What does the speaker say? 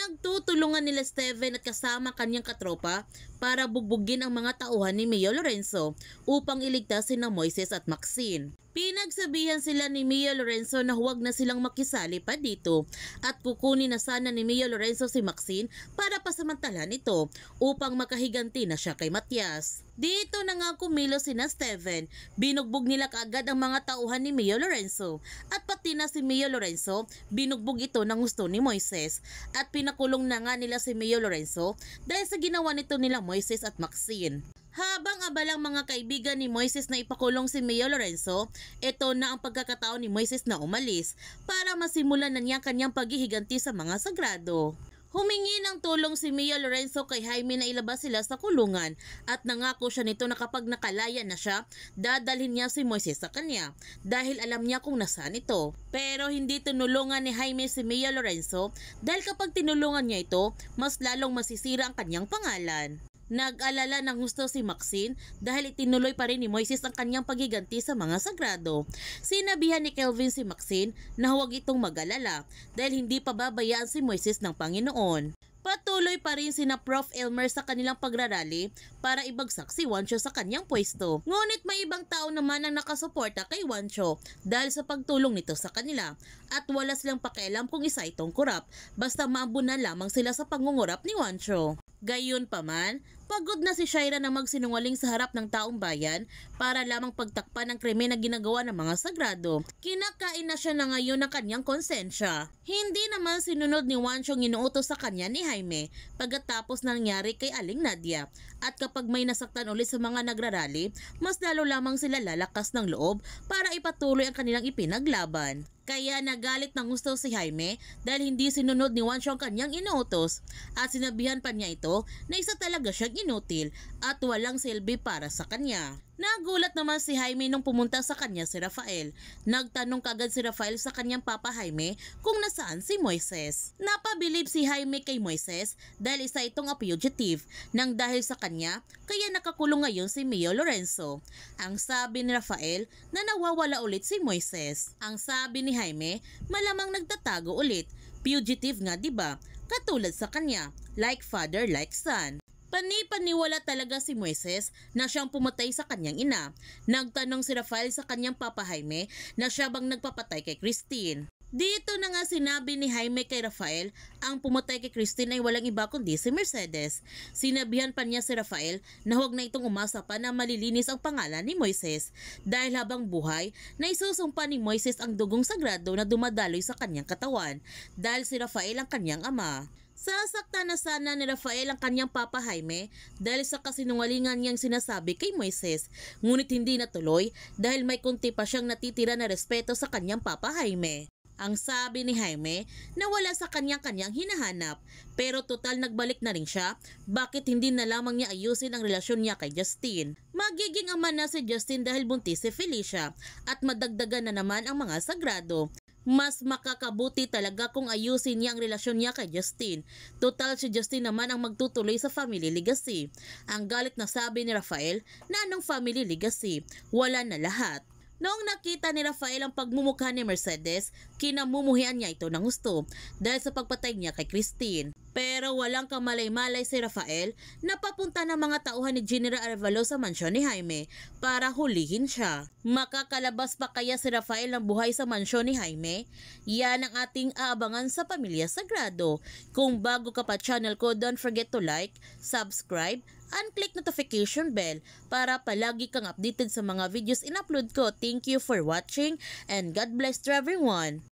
Pinagtutulungan nila Steven at kasama kanyang katropa para bugbugin ang mga tauhan ni Mio Lorenzo upang iligtas sina Moises at Maxine. Pinagsabihan sila ni Mio Lorenzo na huwag na silang makisali pa dito at kukunin na sana ni Mio Lorenzo si Maxine para pasamantalan ito upang makahiganti na siya kay Matias. Dito na nga kumilos sina Steven, binugbog nila kaagad ang mga tauhan ni Mio Lorenzo at pati na si Mio Lorenzo, binugbog ito ng gusto ni Moises at pinakulong na nga nila si Mio Lorenzo dahil sa ginawa nito nila Moises at Maxine. Habang abalang mga kaibigan ni Moises na ipakulong si Mio Lorenzo, ito na ang pagkakataon ni Moises na umalis para masimulan na niya kanyang paghihiganti sa mga sagrado. Humingi ng tulong si Mio Lorenzo kay Jaime na ilabas sila sa kulungan at nangako siya nito na kapag nakalaya na siya, dadalhin niya si Moises sa kanya dahil alam niya kung nasaan ito. Pero hindi tinulungan ni Jaime si Mio Lorenzo dahil kapag tinulungan niya ito, mas lalong masisira ang kanyang pangalan. Nag-alala ng gusto si Maxine dahil itinuloy pa rin ni Moises ang kanyang paghiganti sa mga sagrado. Sinabihan ni Kelvin si Maxine na huwag itong mag-alala dahil hindi pa babayaan si Moises ng Panginoon. Patuloy pa rin sina Prof. Elmer sa kanilang pagrarally para ibagsak si Juancho sa kanyang pwesto. Ngunit may ibang tao naman ang nakasuporta kay Juancho dahil sa pagtulong nito sa kanila at wala silang pakialam kung isa itong kurap basta maabunan lamang sila sa pangungurap ni Juancho. Gayunpaman, pagod na si Shaira na magsinungaling sa harap ng taong bayan para lamang pagtakpan ang krimen na ginagawa ng mga sagrado. Kinakain na siya na ngayon ng kanyang konsensya. Hindi naman sinunod ni Juancho ang inuutos sa kanya ni Jaime pagkatapos nangyari kay Aling Nadia. At kapag may nasaktan ulit sa mga nagrarally, mas lalo lamang sila lalakas ng loob para ipatuloy ang kanilang ipinaglaban. Kaya nagalit ng gusto si Jaime dahil hindi sinunod ni Juancho ang kanyang inuutos at sinabihan pa niya ito na isa talaga siyang inutil at walang silbi para sa kanya. Nagulat naman si Jaime nung pumunta sa kanya si Rafael. Nagtanong kagad si Rafael sa kanyang papa Jaime kung nasaan si Moises. Napabilib si Jaime kay Moises dahil isa itong fugitive nang dahil sa kanya kaya nakakulong ngayon si Mio Lorenzo. Ang sabi ni Rafael na nawawala ulit si Moises. Ang sabi ni Jaime, malamang nagtatago ulit. Fugitive nga diba? Katulad sa kanya, like father like son. Panipaniwala talaga si Moises na siyang pumatay sa kanyang ina. Nagtanong si Rafael sa kanyang papa Jaime na siya bang nagpapatay kay Christine. Dito na nga sinabi ni Jaime kay Rafael ang pumatay kay Christine ay walang iba kundi si Mercedes. Sinabihan pa niya si Rafael na huwag na itong umasa pa na malilinis ang pangalan ni Moises dahil habang buhay na isusumpa ni Moises ang dugong sagrado na dumadaloy sa kanyang katawan dahil si Rafael ang kanyang ama. Sasaktan na sana ni Rafael ang kanyang papa Jaime dahil sa kasinungalingan niyang sinasabi kay Moises, ngunit hindi natuloy dahil may kunti pa siyang natitira na respeto sa kanyang papa Jaime. Ang sabi ni Jaime na wala sa kanyang hinahanap pero total nagbalik na rin siya, bakit hindi na lamang niya ayusin ang relasyon niya kay Justin. Magiging ama na si Justin dahil buntis si Felicia at madagdagan na naman ang mga sagrado. Mas makakabuti talaga kung ayusin niya ang relasyon niya kay Justin. Total si Justin naman ang magtutuloy sa family legacy. Ang galit na sabi ni Rafael na anong family legacy? Wala na lahat. Noong nakita ni Rafael ang pagmumukha ni Mercedes, kinamumuhian niya ito ng gusto dahil sa pagpatay niya kay Christine. Pero walang kamalay-malay si Rafael na papunta ng mga tauhan ni General Arevalo sa mansyon ni Jaime para hulihin siya. Makakalabas pa kaya si Rafael ng buhay sa mansyon ni Jaime? Yan ang ating aabangan sa Pamilya Sagrado. Kung bago ka pa channel ko, don't forget to like, subscribe, and click notification bell para palagi kang updated sa mga videos in-upload ko. Thank you for watching and God bless to everyone.